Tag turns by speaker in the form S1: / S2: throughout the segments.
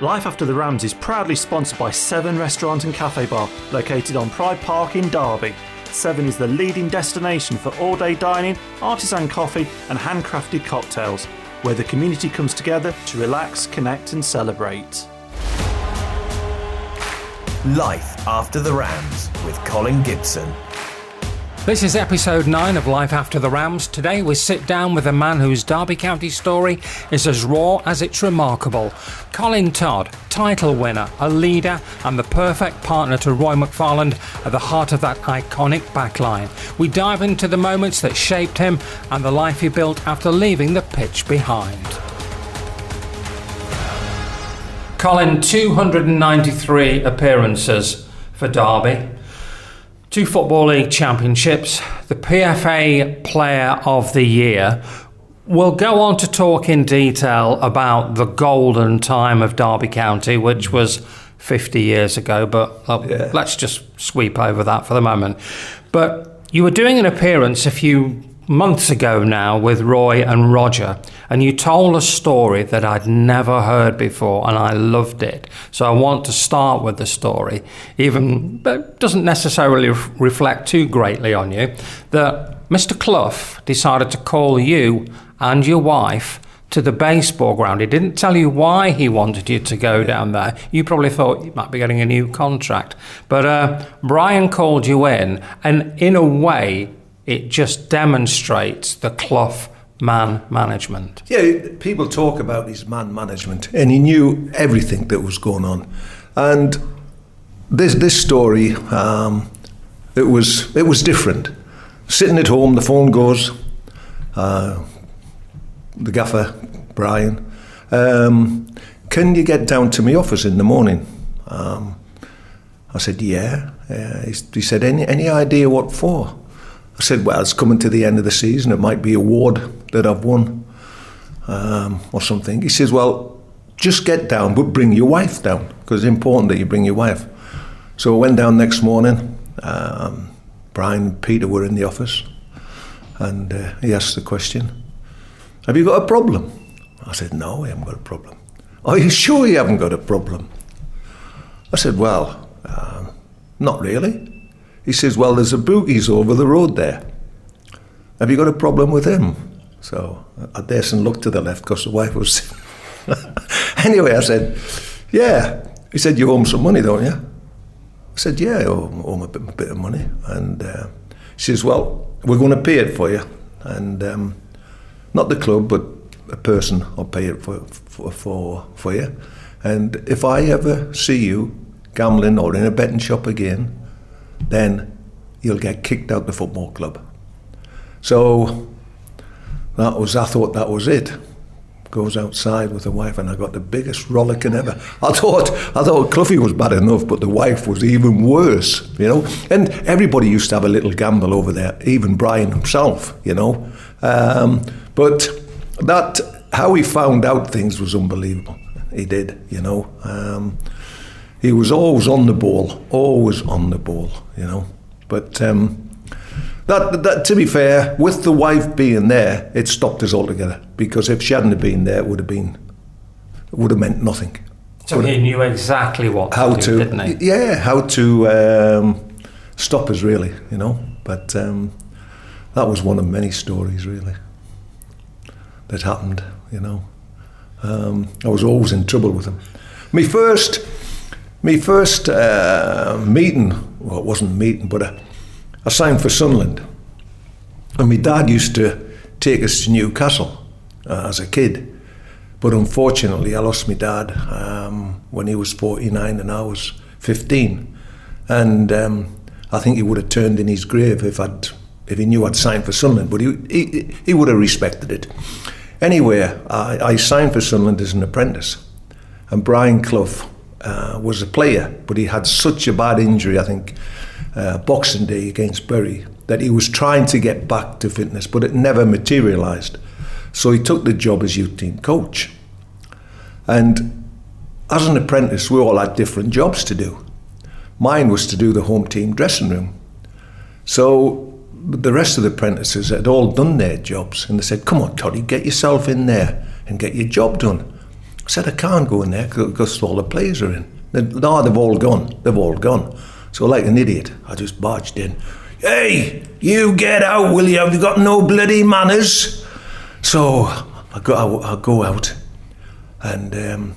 S1: Life After the Rams is proudly sponsored by Seven Restaurant and Cafe Bar, located on Pride Park in Derby. Seven is the leading destination for all-day dining, artisan coffee and handcrafted cocktails, where the community comes together to relax, connect and celebrate.
S2: Life After the Rams with Colin Gibson.
S3: This is episode 9 of Life After the Rams. Today we sit down with a man whose Derby County story is as raw as it's remarkable. Colin Todd, title winner, a leader and the perfect partner to Roy McFarland at the heart of that iconic backline. We dive into the moments that shaped him and the life he built after leaving the pitch behind. Colin, 293 appearances for Derby. 2 Football League championships, the PFA Player of the Year. We'll go on to talk in detail about the golden time of Derby County, which was 50 years ago, but let's just sweep over that for the moment. But you were doing an appearance a few months ago now with Roy and Roger, and you told a story that I'd never heard before, and I loved it. So I want to start with the story, even though it doesn't necessarily reflect too greatly on you, that Mr. Clough decided to call you and your wife to the baseball ground. He didn't tell you why he wanted you to go down there. You probably thought you might be getting a new contract. But Brian called you in, and in a way, it just demonstrates the Clough man management.
S4: Yeah, people talk about his man management, and he knew everything that was going on. And this story, it was different. Sitting at home, the phone goes. The gaffer, Brian, can you get down to my office in the morning? I said, yeah. He said, any idea what for? I said, well, it's coming to the end of the season. It might be a award that I've won or something. He says, well, just get down, but bring your wife down, because it's important that you bring your wife. So I went down next morning. Brian and Peter were in the office, and he asked the question, have you got a problem? I said, no, I haven't got a problem. Are you sure you haven't got a problem? I said, well, not really. He says, well, there's a Boogie's over the road there. Have you got a problem with him? So I daresn't look to the left because the wife was... Anyway, I said, yeah. He said, you owe him some money, don't you? I said, yeah, I owe him a bit of money. And she says, well, we're going to pay it for you. And not the club, but a person will pay it for you. And if I ever see you gambling or in a betting shop again, then you'll get kicked out the football club. So I thought that was it. Goes outside with the wife, and I got the biggest rollicking ever. I thought Cloughie was bad enough, but the wife was even worse, you know. And everybody used to have a little gamble over there, even Brian himself, you know. But how he found out things was unbelievable. He did, you know. He was always on the ball, you know. But that, to be fair, with the wife being there, it stopped us altogether. Because if she hadn't have been there, it would have meant nothing.
S3: So he knew exactly how to do, didn't he?
S4: Yeah, how to stop us, really, you know. But that was one of many stories, really, that happened, you know. I was always in trouble with him. My first meeting, well, it wasn't a meeting, but I signed for Sunderland. And my dad used to take us to Newcastle as a kid. But unfortunately, I lost my dad when he was 49 and I was 15. And I think he would have turned in his grave if he knew I'd signed for Sunderland. But he would have respected it. Anyway, I signed for Sunderland as an apprentice. And Brian Clough was a player, but he had such a bad injury, I think, Boxing Day against Bury, that he was trying to get back to fitness, but it never materialised. So he took the job as youth team coach. And as an apprentice, we all had different jobs to do. Mine was to do the home team dressing room. So the rest of the apprentices had all done their jobs, and they said, come on, Toddy, get yourself in there and get your job done. I said, I can't go in there because all the players are in. No, they've all gone. So like an idiot, I just barged in. Hey, you get out, will you? Have you got no bloody manners? So I go out, and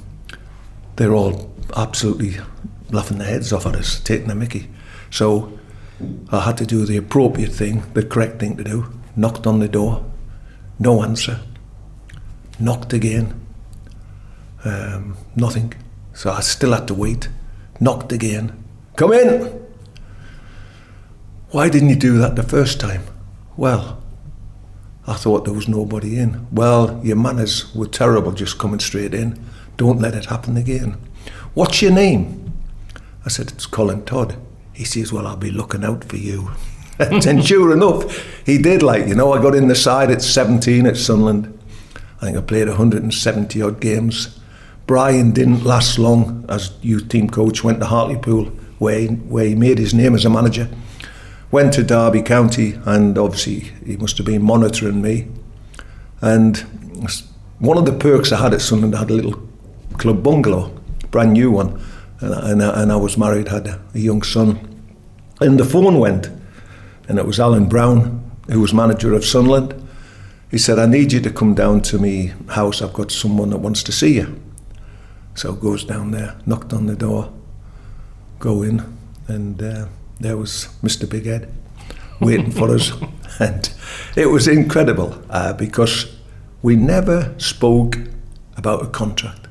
S4: they're all absolutely laughing their heads off at us, taking a mickey. So I had to do the appropriate thing, the correct thing to do. Knocked on the door, no answer. Knocked again, nothing. So I still had to wait. Knocked again. Come in! Why didn't you do that the first time? Well, I thought there was nobody in. Well, your manners were terrible just coming straight in. Don't let it happen again. What's your name? I said, it's Colin Todd. He says, well, I'll be looking out for you. And sure enough, he did. I got in the side at 17 at Sunderland. I think I played 170 odd games. Brian didn't last long as youth team coach, went to Hartlepool where he made his name as a manager. Went to Derby County, and obviously he must have been monitoring me. And one of the perks I had at Sunderland, I had a little club bungalow, brand new one, and I was married, had a young son. And the phone went, and it was Alan Brown, who was manager of Sunderland. He said, I need you to come down to me house, I've got someone that wants to see you. So goes down there, knocked on the door, go in, and there was Mr. Big Head waiting for us. And it was incredible because we never spoke about a contract.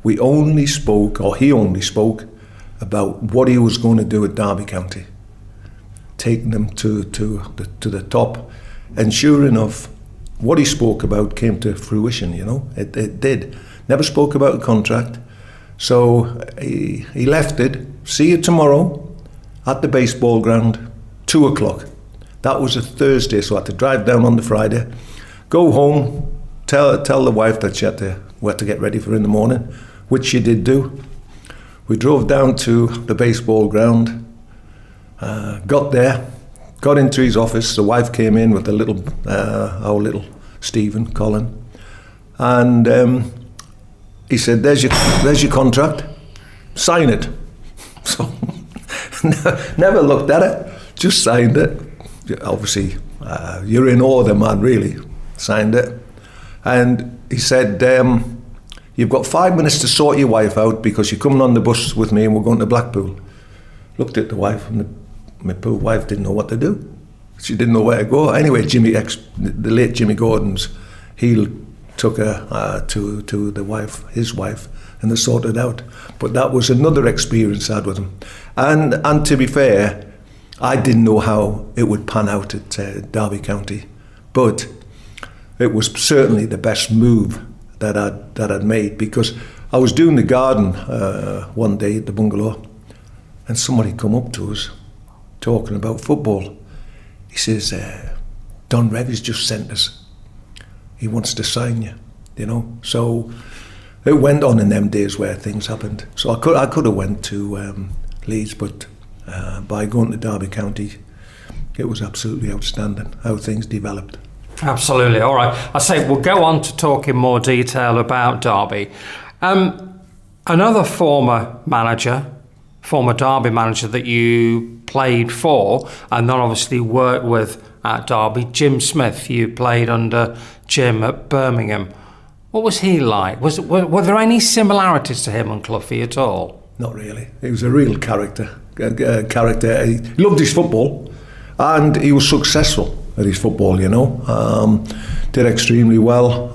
S4: We only spoke, or he only spoke, about what he was going to do at Derby County, taking them to the top. And sure enough, what he spoke about came to fruition, it did. Never spoke about a contract. So he left it. See you tomorrow at the baseball ground, 2:00. That was a Thursday, so I had to drive down on the Friday, go home, tell the wife that we had to get ready for in the morning, which she did do. We drove down to the baseball ground, got there, got into his office. The wife came in with our little Stephen, Colin, and he said, there's your contract, sign it. So never looked at it, just signed it. Obviously, you're in awe of the man, really. Signed it. And he said, you've got 5 minutes to sort your wife out because you're coming on the bus with me and we're going to Blackpool. Looked at the wife, and my poor wife didn't know what to do. She didn't know where to go. Anyway, the late Jimmy Gordon's, he took her to his wife, and they sorted out. But that was another experience I had with him. And to be fair, I didn't know how it would pan out at Derby County, but it was certainly the best move that I'd made, because I was doing the garden one day at the bungalow, and somebody come up to us talking about football. He says, Don Revy's just sent us. He wants to sign you, So it went on in them days where things happened. So I could have went to Leeds, but by going to Derby County, it was absolutely outstanding how things developed.
S3: Absolutely. All right. I say we'll go on to talk in more detail about Derby. Another former Derby manager that you played for and then obviously worked with at Derby, Jim Smith. You played under Jim at Birmingham. What was he like? Were there any similarities to him and Cloughie at all?
S4: Not really. He was a real character. He loved his football, and he was successful at his football, did extremely well,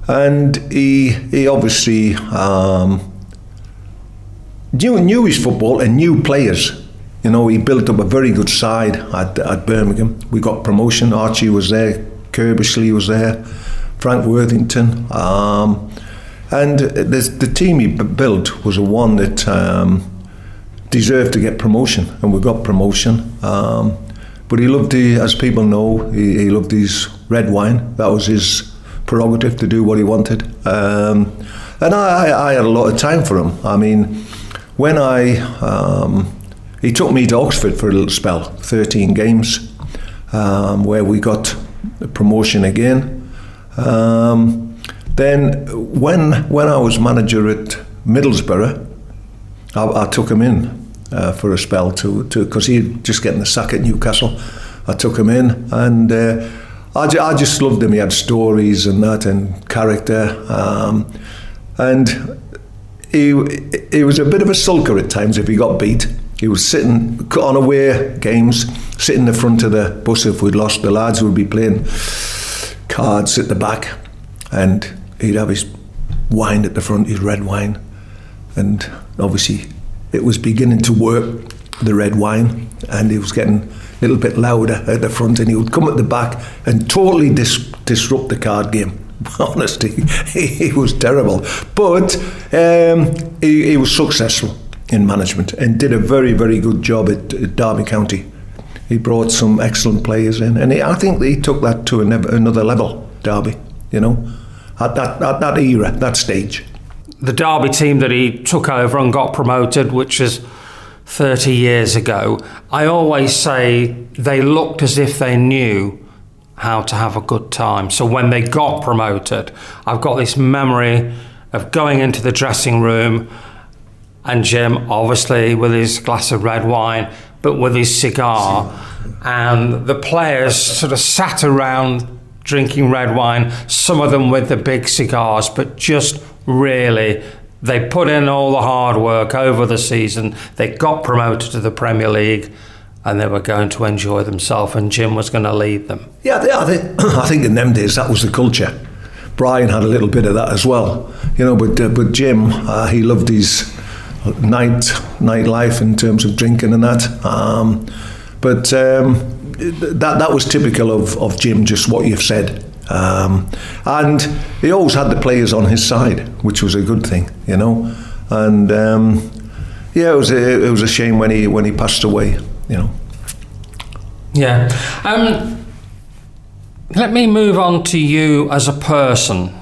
S4: and he obviously knew his football and knew players. He built up a very good side at Birmingham. We got promotion. Archie was there, Kirbishley was there, Frank Worthington, and the team he built was one that deserved to get promotion, and we got promotion. But he loved, as people know, he loved his red wine. That was his prerogative to do what he wanted. And I had a lot of time for him. I mean, when he took me to Oxford for a little spell, 13 games, where we got the promotion again. Then when I was manager at Middlesbrough, I took him in for a spell because he'd just getting the sack at Newcastle. I took him in, and I just loved him. He had stories and that, and character, and he was a bit of a sulker at times if he got beat. He was sitting on away games, sitting in the front of the bus if we'd lost. The lads would be playing cards at the back, and he'd have his wine at the front, his red wine, and obviously it was beginning to work, the red wine, and he was getting a little bit louder at the front, and he would come at the back and totally disrupt the card game. Honestly, he was terrible, but he was successful in management and did a very, very good job at Derby County. He brought some excellent players in, and I think he took that to another level, Derby, you know, at that era, that stage.
S3: The Derby team that he took over and got promoted, which is 30 years ago, I always say they looked as if they knew how to have a good time. So when they got promoted, I've got this memory of going into the dressing room and Jim, obviously with his glass of red wine, but with his cigar, and the players sort of sat around drinking red wine, some of them with the big cigars, but just really, they put in all the hard work over the season. They got promoted to the Premier League, and they were going to enjoy themselves, and Jim was going to lead them.
S4: Yeah, I think in them days that was the culture. Brian had a little bit of that as well, you know. But Jim, he loved his nightlife in terms of drinking and that. That was typical of Jim, just what you've said. And he always had the players on his side, which was a good thing, you know. And it was a shame when he passed away, you know.
S3: Yeah. Let me move on to you as a person.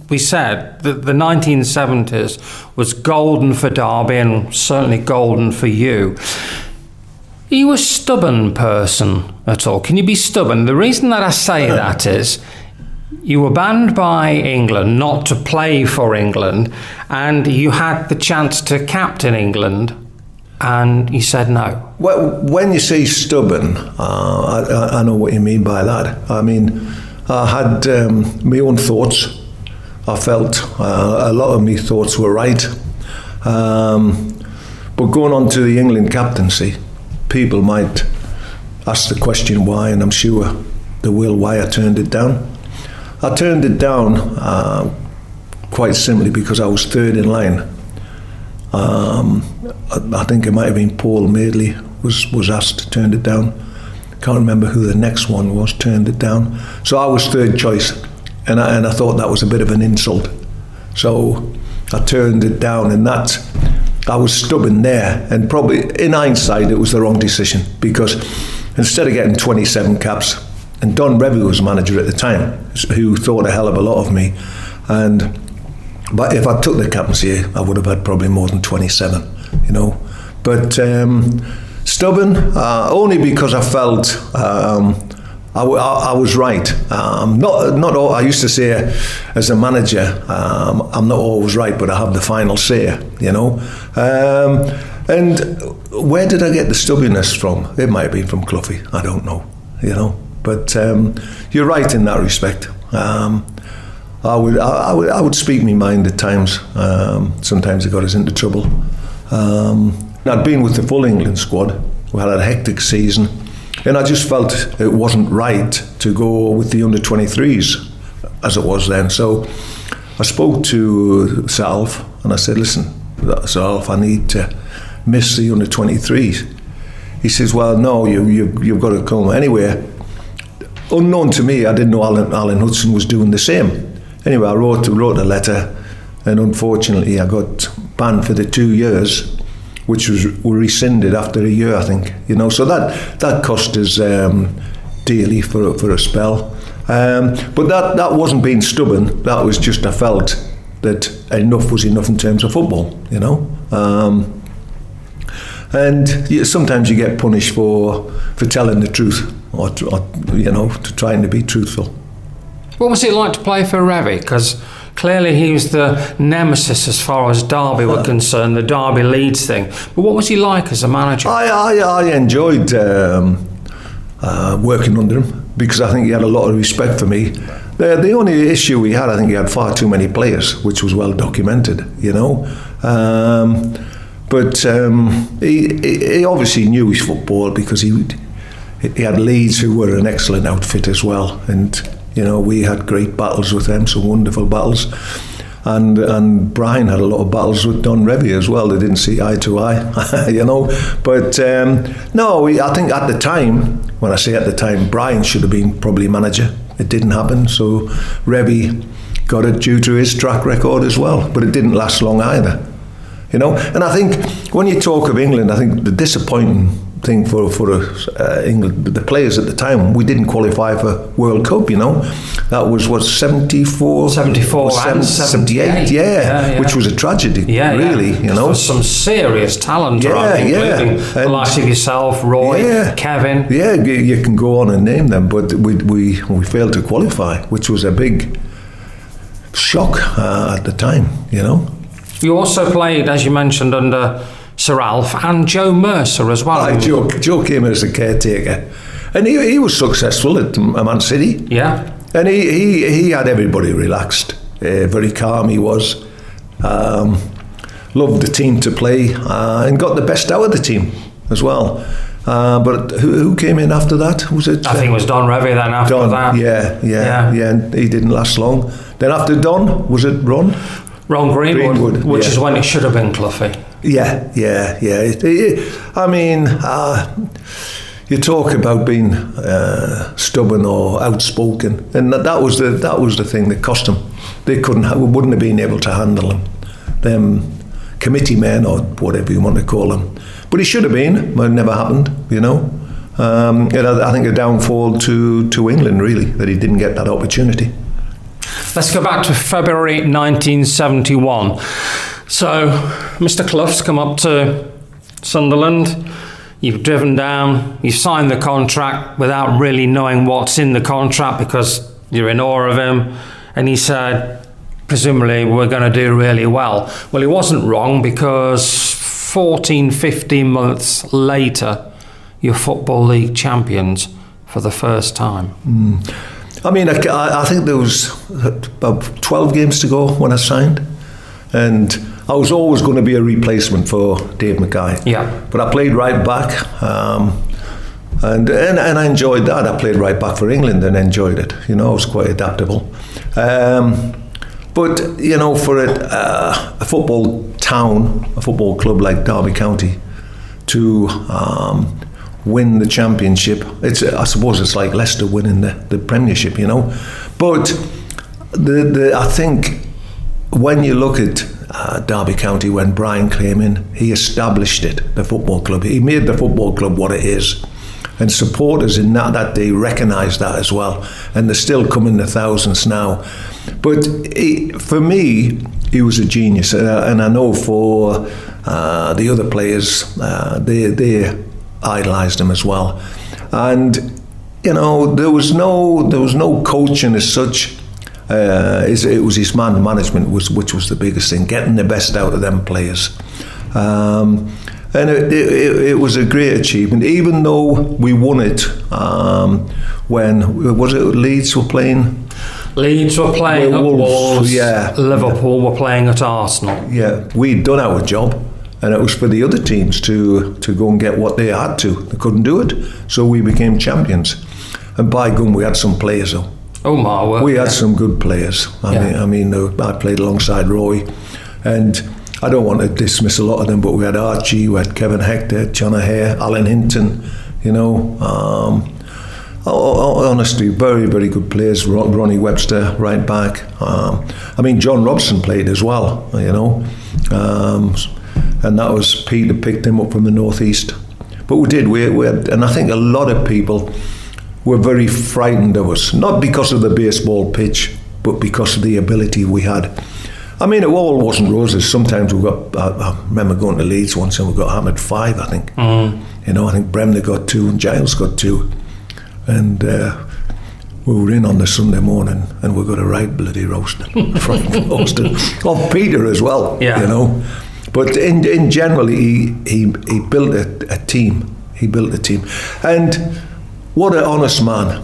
S3: We said, the 1970s was golden for Derby and certainly golden for you. Are you a stubborn person at all? Can you be stubborn? The reason that I say that is you were banned by England not to play for England, and you had the chance to captain England, and you said no.
S4: Well, when you say stubborn, I know what you mean by that. I mean, I had my own thoughts. I felt a lot of my thoughts were right. But going on to the England captaincy, people might ask the question why, and I'm sure they will, why I turned it down. I turned it down quite simply because I was third in line. I think it might have been Paul Madeley was asked, turned it down. Can't remember who the next one was, turned it down. So I was third choice, and I thought that was a bit of an insult. So I turned it down, and I was stubborn there, and probably in hindsight it was the wrong decision, because instead of getting 27 caps, and Don Revie was manager at the time, who thought a hell of a lot of me, but if I took the captaincy, I would have had probably more than 27, you know. But stubborn, only because I felt I was right. Not all, I used to say, as a manager, I'm not always right, but I have the final say, you know. And where did I get the stubbornness from? It might have been from Cloughy, I don't know, you know. But you're right in that respect. I would speak my mind at times. Sometimes it got us into trouble. I'd been with the full England squad. We had a hectic season, and I just felt it wasn't right to go with the under-23s as it was then. So I spoke to Sir Alf, and I said, listen, Sir Alf, I need to miss the under-23s. He says, well, no, you've got to come. Anyway, unknown to me, I didn't know Alan Hudson was doing the same. Anyway, I wrote a letter, and unfortunately I got banned for the 2 years, which were rescinded after a year, I think. You know, so that cost us dearly for a spell. But that wasn't being stubborn. That was just, I felt that enough was enough in terms of football. You know, and sometimes you get punished for telling the truth, or you know, to trying to be truthful.
S3: What was it like to play for Revie? Because clearly he was the nemesis as far as Derby were concerned, the Derby Leeds thing. But what was he like as a manager?
S4: I enjoyed working under him because I think he had a lot of respect for me. The only issue we had, I think he had far too many players, which was well documented, you know. But he obviously knew his football because he had Leeds, who were an excellent outfit as well, and you know we had great battles with them, some wonderful battles, and Brian had a lot of battles with Don Revie as well. They didn't see eye to eye, you know. But no, I think at the time, when I say at the time, Brian should have been probably manager. It didn't happen, so Revie got it due to his track record as well, but it didn't last long either, you know. And I think when you talk of England, I think the disappointing thing for England, the players at the time, we didn't qualify for World Cup, you know. That was what, 74
S3: and
S4: 78, which was a tragedy, really, you know.
S3: There was some serious talent around, including the likes of yourself, Roy, Kevin.
S4: Yeah, you can go on and name them, but we failed to qualify, which was a big shock at the time, you know.
S3: You also played, as you mentioned, under Sir Alf and Joe Mercer as well.
S4: Joe came as a caretaker, and he was successful at Man City.
S3: Yeah,
S4: and he had everybody relaxed, very calm. He was loved the team to play, and got the best out of the team as well. But who came in after that? Was it?
S3: I think it was Don Revie then after
S4: Don,
S3: that.
S4: Yeah. And he didn't last long. Then after Don, was it Ron?
S3: Ron Greenwood, which is when it should have been Cloughy.
S4: Yeah. I mean, you talk about being stubborn or outspoken, and that was the thing that cost them. They wouldn't have been able to handle them committee men or whatever you want to call them. But he should have been, but it never happened, you know. I think a downfall to England, really, that he didn't get that opportunity.
S3: Let's go back to February 1971. So, Mr. Clough's come up to Sunderland. You've driven down, you've signed the contract without really knowing what's in the contract because you're in awe of him. And he said, presumably, we're going to do really well. Well, he wasn't wrong because 14, 15 months later, you're Football League champions for the first time.
S4: I mean, I think there was about 12 games to go when I signed, and I was always going to be a replacement for Dave Mackay.
S3: Yeah. But
S4: I played right back, and I enjoyed that. I played right back for England and enjoyed it. You know, I was quite adaptable. But you know, for a football town, a football club like Derby County, to win the championship, I suppose it's like Leicester winning the Premiership, you know. But I think when you look at Derby County, when Brian came in, he established the football club. He made the football club what it is. And supporters in that day recognised that as well. And they're still coming to thousands now. But for me, he was a genius. And I know for the other players, they idolised him as well. And, you know, there was no coaching as such. It was his man management which was the biggest thing, getting the best out of them players. And it was a great achievement, even though we won it when, was it Leeds were playing?
S3: Leeds were playing at Wolves,
S4: yeah.
S3: Liverpool were playing at Arsenal.
S4: Yeah, we'd done our job, and it was for the other teams to go and get what they had to. They couldn't do it, so we became champions. And by gum, we had some players though.
S3: Oh my word.
S4: We had some good players. I mean, I played alongside Roy, and I don't want to dismiss a lot of them, but we had Archie, we had Kevin Hector, John O'Hare, Alan Hinton, you know. Honestly, very, very good players. Ronnie Webster, right back. I mean, John Robson played as well, you know. And that was Peter picked him up from the northeast. But we did, we had, and I think a lot of people were very frightened of us, not because of the baseball pitch, but because of the ability we had. I mean, it all wasn't roses. Sometimes we got, I remember going to Leeds once and we got hammered 5, I think. You know, I think Bremner got 2 and Giles got 2. And we were in on the Sunday morning and we got a right bloody roasting, fried roasting of Peter as well,
S3: Yeah.
S4: you know. But in general, he built a team. He built a team, and what an honest man.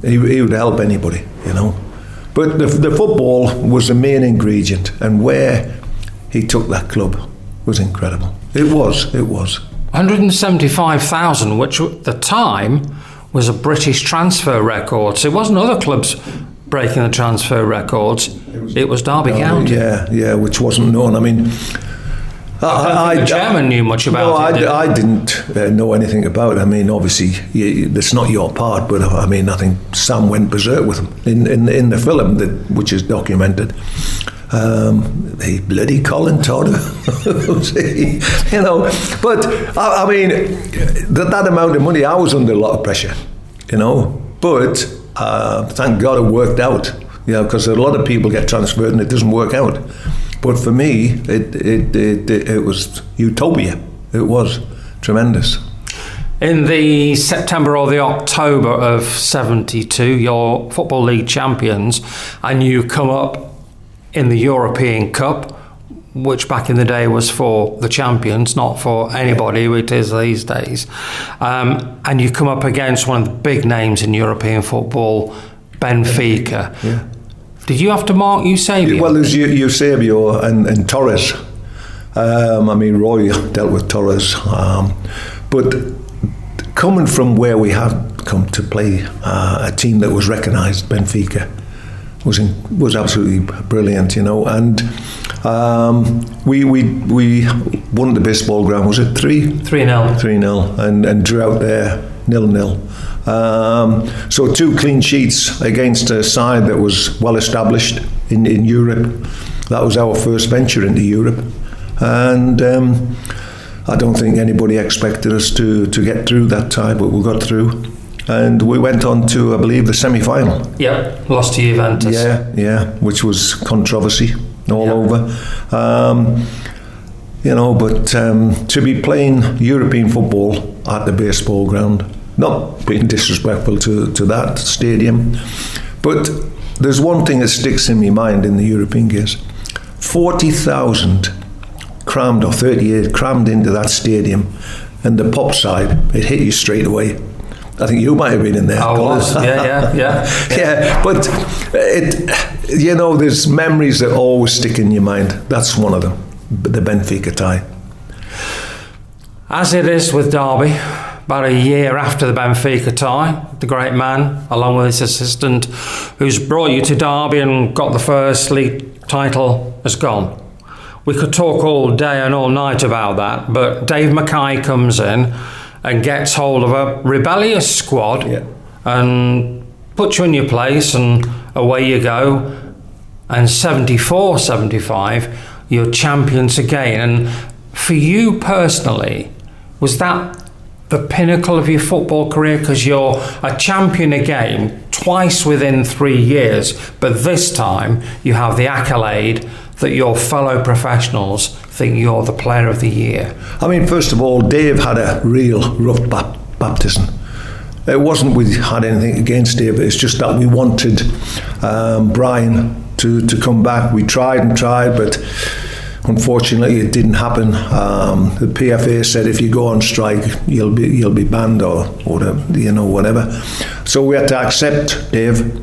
S4: He would help anybody, you know. But the football was the main ingredient, and where he took that club was incredible. It was.
S3: 175,000, which at the time was a British transfer record. So it wasn't other clubs breaking the transfer records. It was Derby County.
S4: Yeah, which wasn't known. I mean,
S3: I don't think the chairman knew much about it.
S4: I didn't know anything about it. I mean, obviously, that's not your part, but I mean, I think Sam went berserk with him in the film, which is documented. He bloody Colin Todd, you know. But I mean, that amount of money, I was under a lot of pressure, you know. But thank God it worked out, you know, because a lot of people get transferred and it doesn't work out. But for me, it was utopia. It was tremendous.
S3: In the September or the October of 72, you're Football League champions, and you come up in the European Cup, which back in the day was for the champions, not for anybody, it is these days. And you come up against one of the big names in European football, Benfica.
S4: Yeah.
S3: Did you have to mark Eusebio?
S4: Well, there's Eusebio and Torres. I mean, Roy dealt with Torres. But coming from where we had come to play a team that was recognised, Benfica, was absolutely brilliant, you know. And we won the baseball ground. Was it 3-0? 3-0, and drew out there 0-0. So 2 clean sheets against a side that was well established in Europe. That was our first venture into Europe, and I don't think anybody expected us to get through that tie, but we got through. And we went on to, I believe, the semi-final.
S3: Yeah, lost to Juventus.
S4: Yeah, which was controversy all over. You know, but to be playing European football at the baseball ground, not being disrespectful to that stadium, but there's one thing that sticks in my mind in the European games. 40,000 crammed, or 38 crammed into that stadium, and the pop side, it hit you straight away. I think you might have been in there.
S3: I was, yeah.
S4: Yeah, but you know, there's memories that always stick in your mind. That's one of them, the Benfica tie.
S3: As it is with Derby, about a year after the Benfica tie, the great man, along with his assistant, who's brought you to Derby and got the first league title, has gone. We could talk all day and all night about that, but Dave Mackay comes in and gets hold of a rebellious squad and puts you in your place, and away you go. And 74-75, you're champions again. And for you personally, was that the pinnacle of your football career? Because you're a champion again, twice within 3 years, but this time you have the accolade that your fellow professionals think you're the player of the year.
S4: I mean, first of all, Dave had a real rough baptism. It wasn't we had anything against Dave, it's just that we wanted Brian to come back. We tried, but unfortunately it didn't happen. The PFA said if you go on strike, you'll be banned or you know, whatever. So we had to accept Dave.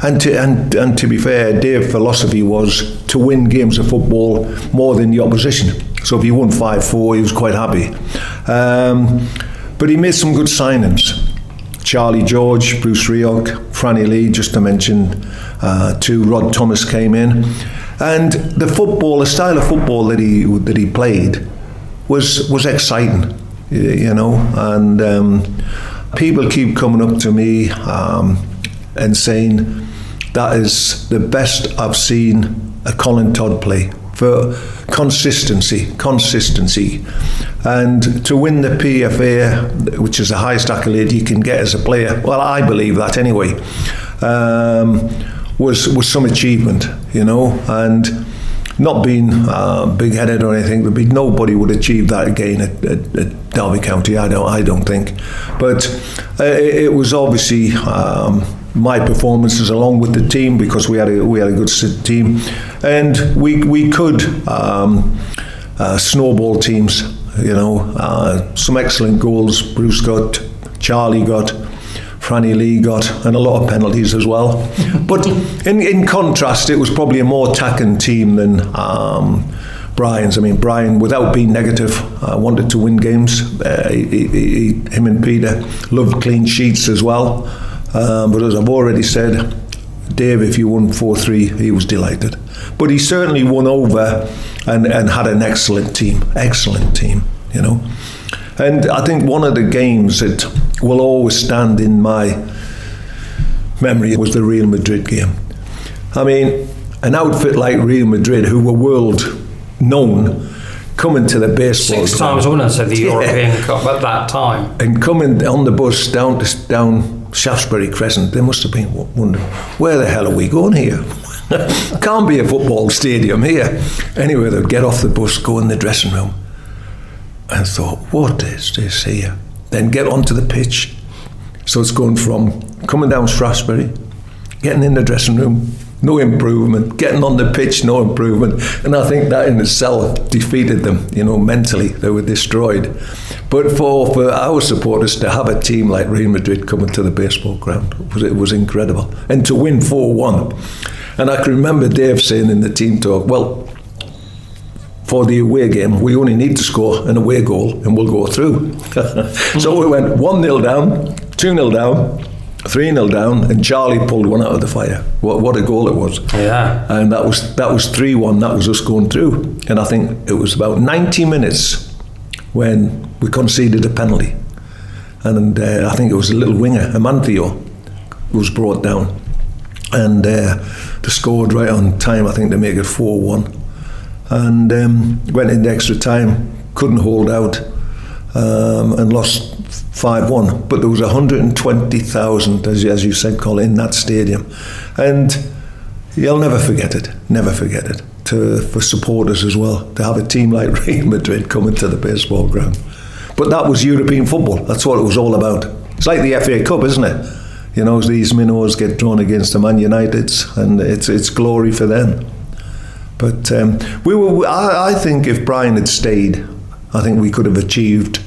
S4: And to be fair, Dave's philosophy was to win games of football more than the opposition. So if he won 5-4, he was quite happy. But he made some good signings. Charlie George, Bruce Rioch, Franny Lee, just to mention 2. Rod Thomas came in. And the style of football that he played was exciting, you know. And people keep coming up to me and saying that is the best I've seen a Colin Todd play, for consistency, and to win the PFA, which is the highest accolade you can get as a player. Well, I believe that anyway. Was some achievement, you know, and not being big-headed or anything, nobody would achieve that again at Derby County. I don't think, but it was obviously my performances along with the team, because we had a good team, and we could snowball teams. Some excellent goals Bruce got, Charlie got, Franny Lee got, and a lot of penalties as well. But in contrast, it was probably a more attacking team than Brian's. I mean, Brian, without being negative, wanted to win games. Him and Peter loved clean sheets as well. But as I've already said, Dave, if you won 4-3, he was delighted. But he certainly won over and had an excellent team, And I think one of the games that will always stand in my memory was the Real Madrid game. I mean, an outfit like Real Madrid, who were world known, coming to the baseball
S3: 6 times winners of the European Cup at that time,
S4: and coming on the bus down Shaftesbury Crescent, they must have been wondering, where the hell are we going here? Can't be a football stadium here. Anyway, they'd get off the bus, go in the dressing room, and thought, what is this here? Then get onto the pitch. So it's going from coming down Shaftesbury, getting in the dressing room, no improvement, getting on the pitch, no improvement. And I think that in itself defeated them, mentally. They were destroyed. But for our supporters to have a team like Real Madrid coming to the baseball ground, it was incredible. And to win 4-1. And I can remember Dave saying in the team talk, well, for the away game, we only need to score an away goal and we'll go through. So we went 1-0 down, 2-0 down, 3-0 down, and Charlie pulled one out of the fire. What a goal it was.
S3: Yeah.
S4: And that was 3-1, that was us going through. And I think it was about 90 minutes when we conceded a penalty. And I think it was a little winger, Amancio, who was brought down. And they scored right on time, I think, to make it 4-1. And went into extra time, couldn't hold out, and lost 5-1. But there was 120,000, as you said, Colin, in that stadium. And you'll never forget it, for supporters as well, to have a team like Real Madrid coming to the baseball ground. But that was European football, that's what it was all about. It's like the FA Cup, isn't it? These minnows get drawn against the Man Uniteds, and it's glory for them. But I think if Brian had stayed, I think we could have achieved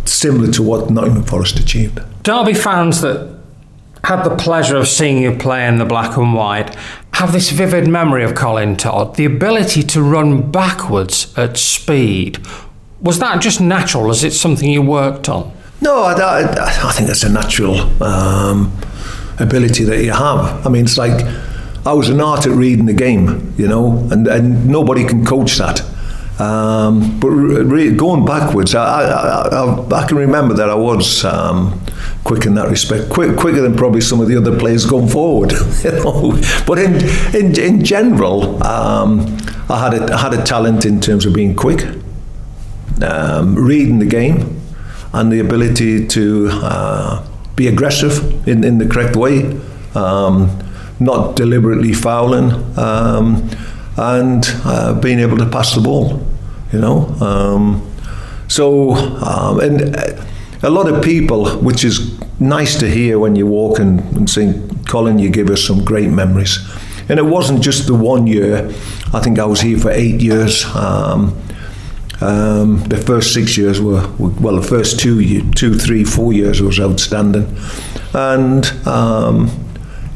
S4: similar to what Nottingham Forest achieved.
S3: Derby fans that had the pleasure of seeing you play in the black and white have this vivid memory of Colin Todd, the ability to run backwards at speed. Was that just natural? Is it something you worked on?
S4: No, I think that's a natural ability that you have. I mean, it's like I was an art at reading the game, and nobody can coach that. But going backwards, I can remember that I was quick in that respect, quicker than probably some of the other players going forward. But in general, I had a talent in terms of being quick, reading the game, and the ability to be aggressive in the correct way, not deliberately fouling, and being able to pass the ball, and a lot of people, which is nice to hear when you walk and say, Colin, you give us some great memories. And it wasn't just the 1 year. I think I was here for 8 years. The first 6 years were, well, the first 2, 3, 4 years was outstanding. And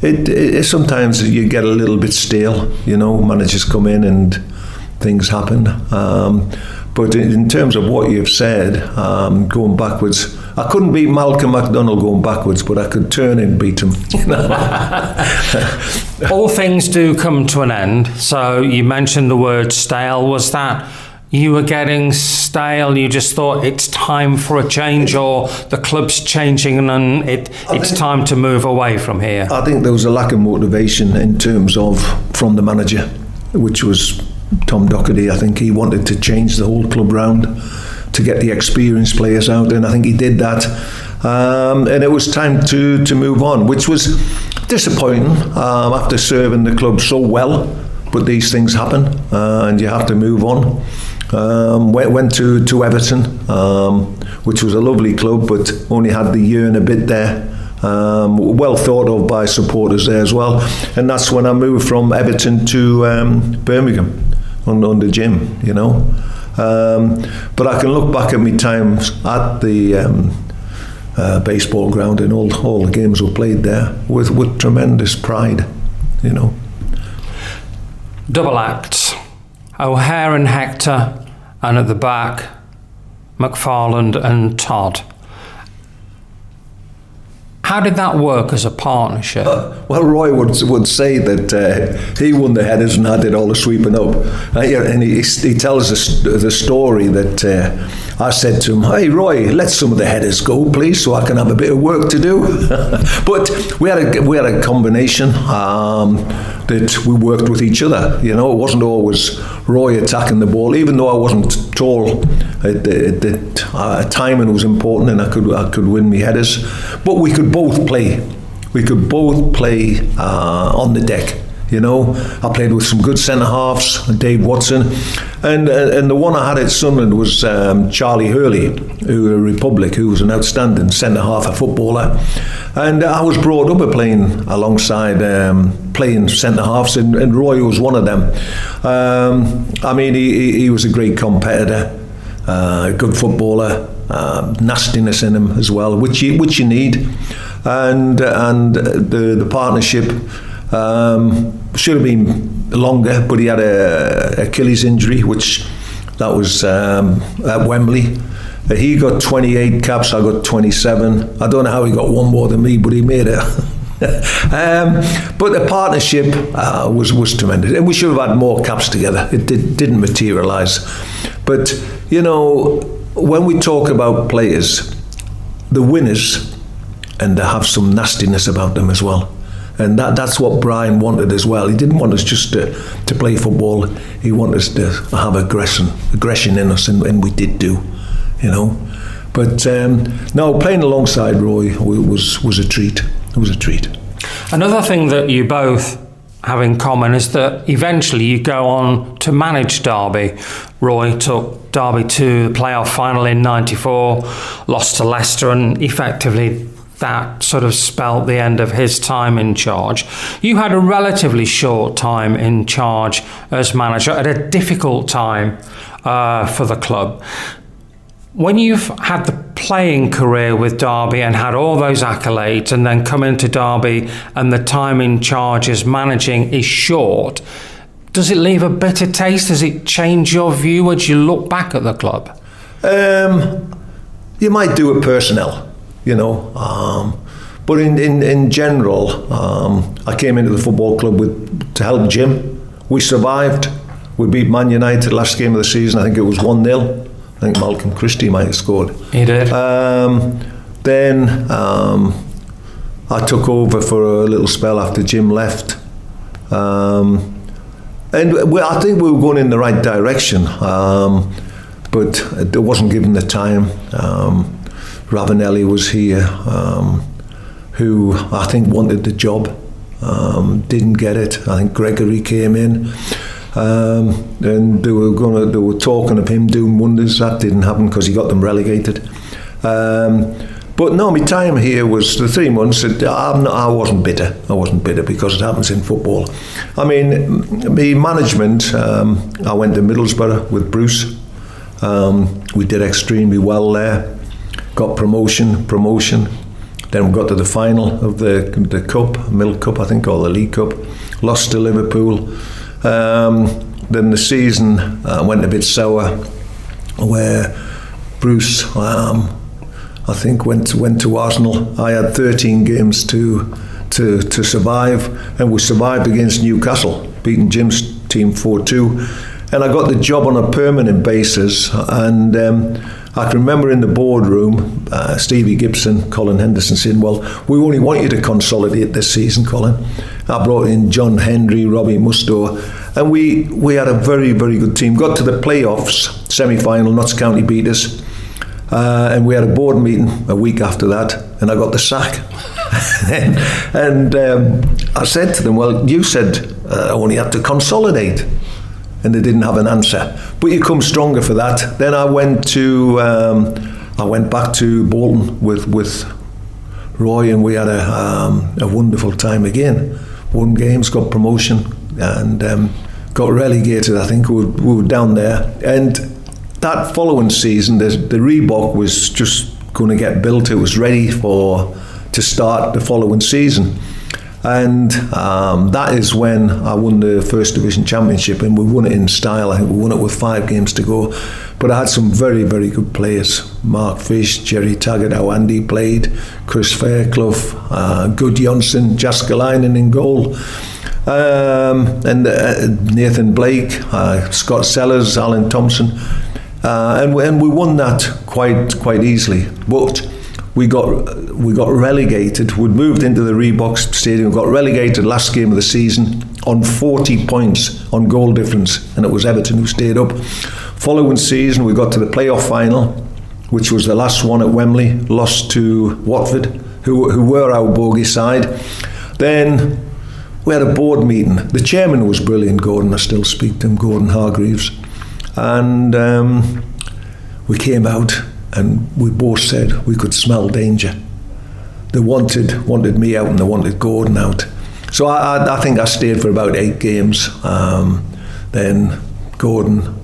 S4: it sometimes you get a little bit stale, managers come in and things happen. But in terms of what you've said, going backwards, I couldn't beat Malcolm McDonald going backwards, but I could turn and beat him.
S3: All things do come to an end. So you mentioned the word stale. Was that you were getting stale, you just thought it's time for a change, or the club's changing and it's time to move away from here?
S4: I think there was a lack of motivation in terms of from the manager, which was Tom Doherty. I think he wanted to change the whole club round to get the experienced players out, and I think he did that. And it was time to move on, which was disappointing after serving the club so well. But these things happen, and you have to move on. Went to Everton, which was a lovely club, but only had the year and a bit there Well thought of by supporters there as well. And that's when I moved from Everton to Birmingham under Jim, you know. But I can look back at my times at the baseball ground, and all the games were played there with tremendous pride, you know.
S3: Double acts, O'Hare and Hector, and at the back, McFarland and Todd. How did that work as a partnership?
S4: Well, Roy would say that he won the headers and I did all the sweeping up. And he tells the story that I said to him, "Hey, Roy, let some of the headers go, please, so I can have a bit of work to do." But we had a combination that we worked with each other. You know, it wasn't always Roy attacking the ball, even though I wasn't tall. Timing was important, and I could win me headers. But we could both play. We could both play on the deck. You know, I played with some good centre halves, Dave Watson, and the one I had at Sunderland was Charlie Hurley, who was an outstanding centre half, a footballer, and I was brought up playing alongside playing centre halves, and Roy was one of them. I mean, he was a great competitor, a good footballer, nastiness in him as well, which you need, and the partnership. Should have been longer, but he had a Achilles injury, which that was at Wembley. He got 28 caps, I got 27. I don't know how he got one more than me, but he made it. But the partnership was tremendous, and we should have had more caps together. It didn't materialise. But you know, when we talk about players, the winners, and they have some nastiness about them as well. And that's what Brian wanted as well. He didn't want us just to play football. He wanted us to have aggression in us, and we did do, you know. But no, playing alongside Roy was a treat. It was a treat.
S3: Another thing that you both have in common is that eventually you go on to manage Derby. Roy took Derby to the playoff final in '94, lost to Leicester, and effectively that sort of spelt the end of his time in charge. You had a relatively short time in charge as manager at a difficult time for the club. When you've had the playing career with Derby and had all those accolades, and then come into Derby and the time in charge as managing is short, does it leave a bitter taste? Does it change your view as you look back at the club?
S4: You might do it personnel. You know, but in general, I came into the football club to help Jim. We survived. We beat Man United last game of the season. I think it was 1-0. I think Malcolm Christie might have scored.
S3: He did.
S4: Then I took over for a little spell after Jim left. And I think we were going in the right direction, but it wasn't given the time. Ravanelli was here, who I think wanted the job, didn't get it. I think Gregory came in, and they were talking of him doing wonders. That didn't happen because he got them relegated. But no, my time here was the 3 months. I wasn't bitter. I wasn't bitter because it happens in football. I mean, my management. I went to Middlesbrough with Bruce. We did extremely well there. Got promotion. Then we got to the final of the cup, Milk Cup, I think, or the League Cup. Lost to Liverpool. Then the season went a bit sour, where Bruce, I think, went to Arsenal. I had 13 games to survive, and we survived against Newcastle, beating Jim's team 4-2. And I got the job on a permanent basis, and I can remember in the boardroom, Stevie Gibson, Colin Henderson saying, "Well, we only want you to consolidate this season, Colin." I brought in John Hendry, Robbie Musto, and we had a very, very good team. Got to the playoffs, semi-final, Notts County beat us, and we had a board meeting a week after that, and I got the sack. and I said to them, "Well, you said I only had to consolidate." And they didn't have an answer. But you come stronger for that. Then I went back to Bolton with Roy, and we had a wonderful time again. Won games, got promotion, and got relegated. I think we were down there. And that following season, the Reebok was just going to get built. It was ready to start the following season. And that is when I won the First Division Championship, and we won it in style. I think we won it with 5 games to go. But I had some very, very good players. Mark Fish, Jerry Taggart, how Andy played, Chris Fairclough, Good Johnson, Jaskalainen in goal, and Nathan Blake, Scott Sellers, Alan Thompson. And we won that quite easily. But we got relegated. We'd moved into the Reebok Stadium, got relegated last game of the season on 40 points on goal difference, and it was Everton who stayed up. Following season, we got to the playoff final, which was the last one at Wembley, lost to Watford, who were our bogey side. Then we had a board meeting. The chairman was brilliant, Gordon. I still speak to him, Gordon Hargreaves. And we came out, and we both said we could smell danger. They wanted me out, and they wanted Gordon out. So I think I stayed for about 8 games. Then Gordon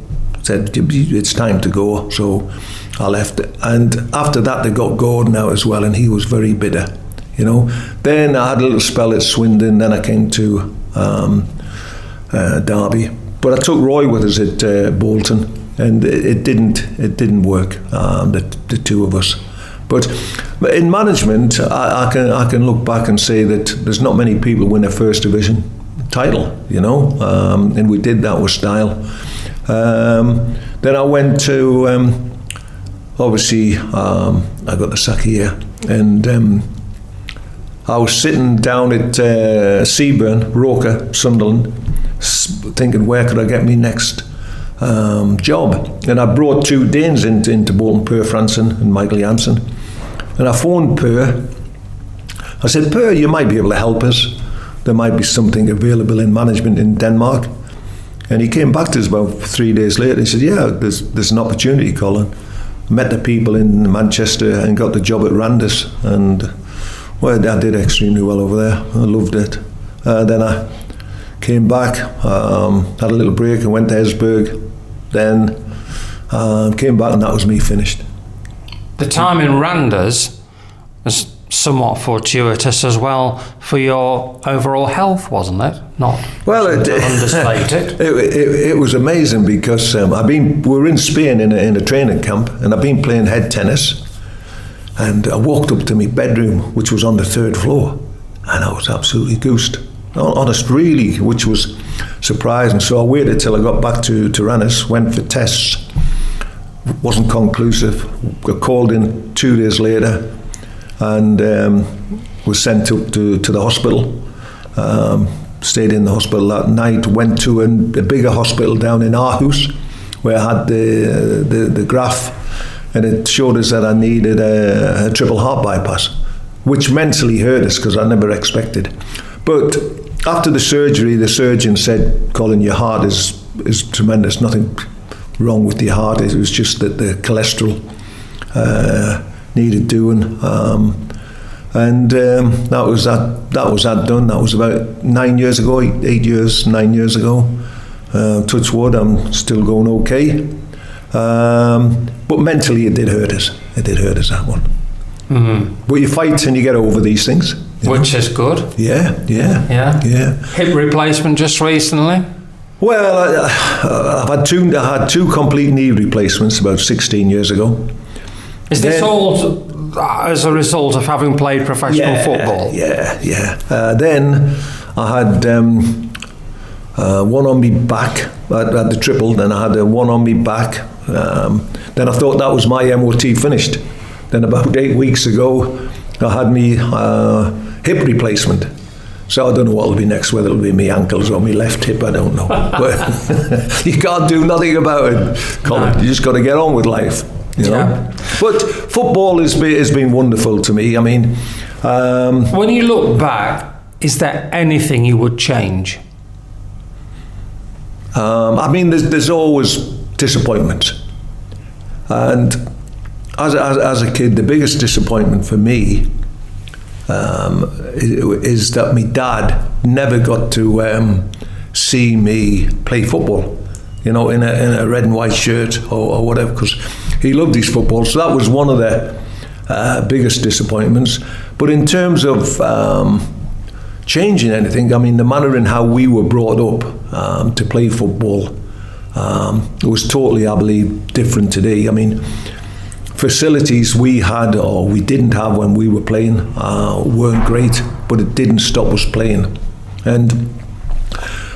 S4: said, it's time to go. So I left. And after that, they got Gordon out as well, and he was very bitter, you know. Then I had a little spell at Swindon. Then I came to Derby. But I took Roy with us at Bolton, and it didn't work, the two of us. But in management, I can look back and say that there's not many people win a First Division title, you know, and we did that with style. Then I went to, obviously, I got the sack here, and I was sitting down at Seaburn, Roker, Sunderland, thinking, where could I get me next job? And I brought 2 Danes into Bolton, Per Franson and Michael Janssen. And I phoned Per. I said, Per, you might be able to help us. There might be something available in management in Denmark. And he came back to us about 3 days later. He said, yeah, there's an opportunity, Colin. I met the people in Manchester and got the job at Randers. And, well, I did extremely well over there. I loved it. Then I came back, had a little break and went to Esbjerg. Then came back, and that was me finished.
S3: The time in Randers was somewhat fortuitous as well for your overall health, wasn't it? Not
S4: well,
S3: to understate it.
S4: It was amazing because we were in Spain in a training camp, and I've been playing head tennis, and I walked up to my bedroom, which was on the 3rd floor, and I was absolutely goosed. Honest, really, which was surprising. So I waited till I got back to Randers, went for tests, wasn't conclusive. Got called in 2 days later, and was sent up to the hospital. Stayed in the hospital that night. Went to a bigger hospital down in Aarhus, where I had the graph, and it showed us that I needed a triple heart bypass, which mentally hurt us because I never expected. But after the surgery, the surgeon said, Colin, your heart is tremendous, nothing wrong with your heart. It was just that the cholesterol needed doing. And that was that done. That was about 9 years ago, 9 years ago. Touch wood, I'm still going okay. But mentally it did hurt us. It did hurt us, that one. Mm-hmm. But you fight and you get over these things.
S3: Which is good.
S4: Yeah.
S3: Hip replacement just recently?
S4: Well, I had two complete knee replacements about 16 years ago.
S3: Is this all as a result of having played professional football?
S4: Yeah. Then I had one on me back. I had the triple, then I had one on me back. Then I thought that was my MOT finished. Then about 8 weeks ago, I had me hip replacement. So I don't know what will be next, whether it'll be my ankles or my left hip, I don't know. But you can't do nothing about it, Colin. You just got to get on with life, you know. Yeah. But football has been wonderful to me. I mean...
S3: when you look back, is there anything you would change?
S4: I mean, there's always disappointment. And as a kid, the biggest disappointment for me is that my dad never got to see me play football, in a red and white shirt or whatever, because he loved his football. So that was one of the biggest disappointments. But in terms of changing anything, I mean, the manner in how we were brought up to play football was totally, I believe, different today. I mean, facilities we had or we didn't have when we were playing weren't great, but it didn't stop us playing. And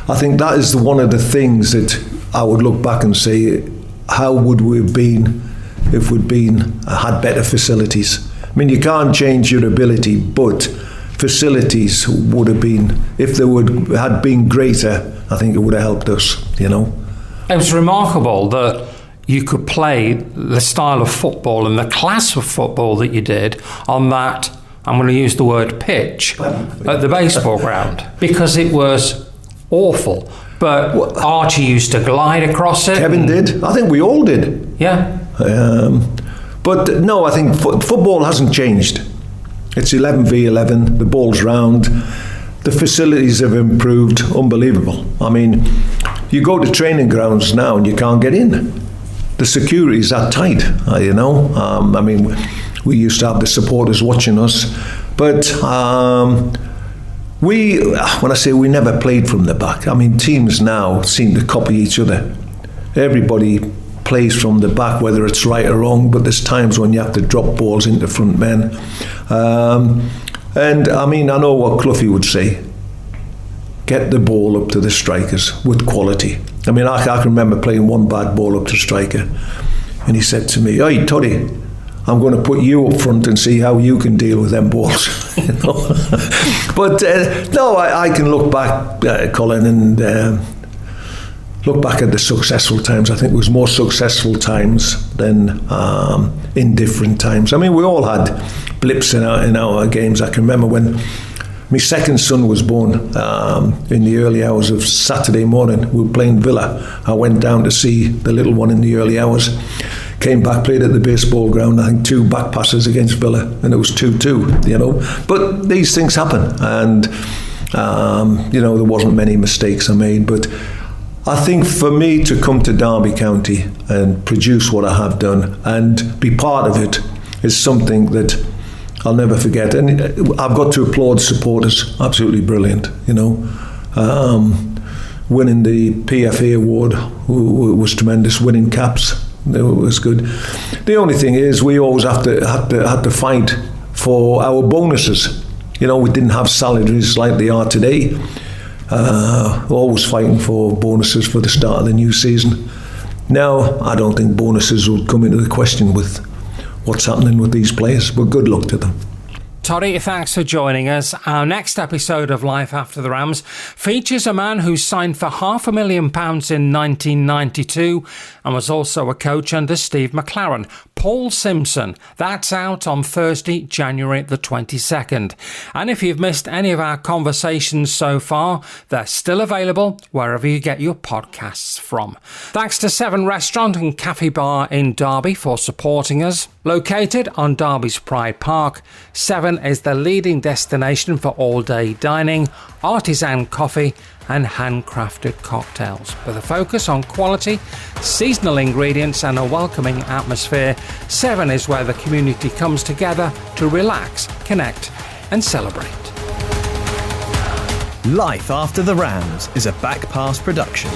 S4: I think that is one of the things that I would look back and say, how would we have been if we'd had better facilities? I mean, you can't change your ability, but facilities would have been, if they had been greater, I think it would have helped us, It
S3: was remarkable that you could play the style of football and the class of football that you did on that, I'm going to use the word pitch, at the baseball ground, because it was awful. But Archie used to glide across it.
S4: Kevin did. I think we all did.
S3: Yeah.
S4: But no, I think football hasn't changed. It's 11v11, the ball's round. The facilities have improved, unbelievable. I mean, you go to training grounds now and you can't get in. The security's that tight, I mean, we used to have the supporters watching us, but when I say we never played from the back, I mean, teams now seem to copy each other. Everybody plays from the back, whether it's right or wrong, but there's times when you have to drop balls into front men. And I mean, I know what Cloughy would say. Get the ball up to the strikers with quality. I mean, I can remember playing one bad ball up to striker, and he said to me, "Hey, Toddy, I'm going to put you up front and see how you can deal with them balls." But no, I can look back, Colin, and look back at the successful times. I think it was more successful times than indifferent times. I mean, we all had blips in our games. I can remember when my second son was born in the early hours of Saturday morning. We were playing Villa. I went down to see the little one in the early hours. Came back, played at the baseball ground, I think 2 back passes against Villa, and it was 2-2, But these things happen, and, there wasn't many mistakes I made. But I think for me to come to Derby County and produce what I have done and be part of it is something that I'll never forget. And I've got to applaud supporters, absolutely brilliant, Winning the PFA award was tremendous, winning caps. It was good. The only thing is, we always had to fight for our bonuses. We didn't have salaries like they are today. Always fighting for bonuses for the start of the new season. Now, I don't think bonuses will come into the question with what's happening with these players, but good luck to them.
S3: Toddy, thanks for joining us. Our next episode of Life After the Rams features a man who signed for £500,000 in 1992 and was also a coach under Steve McLaren, Paul Simpson. That's out on Thursday, January the 22nd. And if you've missed any of our conversations so far, they're still available wherever you get your podcasts from. Thanks to 7 Restaurant and Cafe Bar in Derby for supporting us. Located on Derby's Pride Park, 7 is the leading destination for all-day dining, artisan coffee and handcrafted cocktails. With a focus on quality, seasonal ingredients and a welcoming atmosphere, 7 is where the community comes together to relax, connect and celebrate.
S2: Life After the Rams is a Back Pass production.